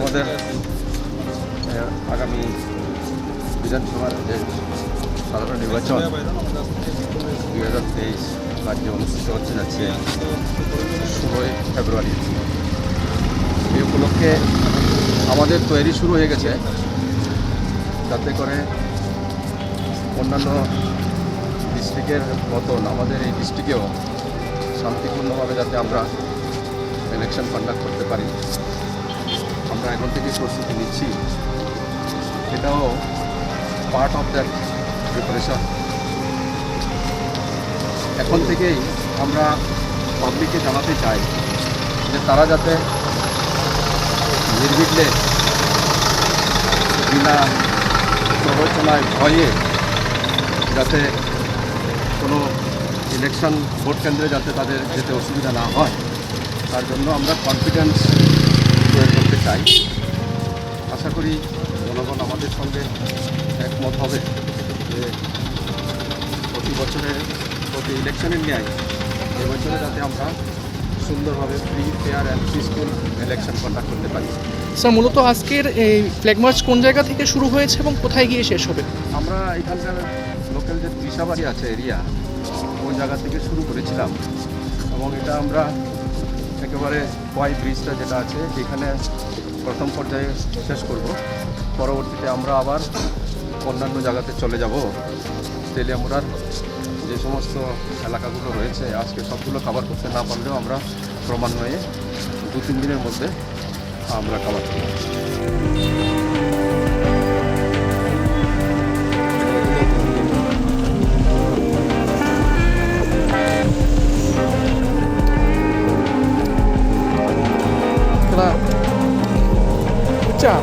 আমাদের আগামী বিধানসভার যে সাধারণ নির্বাচন 2023 রাজ্যে অনুষ্ঠিত হচ্ছে যাচ্ছে 16 ফেব্রুয়ারি। এই উপলক্ষে আমাদের তৈরি শুরু হয়ে গেছে, যাতে করে অন্যান্য ডিস্ট্রিক্টের মতন আমাদের এই ডিস্ট্রিক্টেও শান্তিপূর্ণভাবে যাতে আমরা ইলেকশন কন্ডাক্ট করতে পারি। আমরা এখন থেকে প্রস্তুতি নিচ্ছি, এটাও পার্ট অফ দ্যাট প্রিপারেশন। এখন থেকেই আমরা পাবলিককে জানাতে চাই যে তারা যাতে নির্বিঘ্নে বিনা প্ররোচনায় ভয়ে যাতে কোনো ইলেকশন ভোট কেন্দ্রে যাতে তাদের যেতে অসুবিধা না হয়, তার জন্য আমরা কনফিডেন্স তৈরি করতে চাই। আশা করি জনগণ আমাদের সঙ্গে একমত হবে যে প্রতি বছরের প্রতি ইলেকশনের ন্যায় এবছরে যাতে আমরা সুন্দরভাবে free, fair and peaceful election conduct করতে পারি। স্যার, মূলত আজকের এই ফ্ল্যাগ মার্চ কোন জায়গা থেকে শুরু হয়েছে এবং কোথায় গিয়ে শেষ হবে? আমরা এখানকার লোকাল যে ত্রিশাবাড়ি আছে এরিয়া, ওই জায়গা থেকে শুরু করেছিলাম এবং এটা আমরা একেবারে ওয়াই ব্রিজটা যেটা আছে সেখানে প্রথম পর্যায়ে শেষ করব। পরবর্তীতে আমরা আবার অন্যান্য জায়গাতে চলে যাব। তেলিয়ামুড়ার যে সমস্ত এলাকাগুলো রয়েছে আজকে সবগুলো কভার করতে না পারলেও আমরা ক্রমান্বয়ে 2-3 দিনের মধ্যে আমরা কভার করব। চা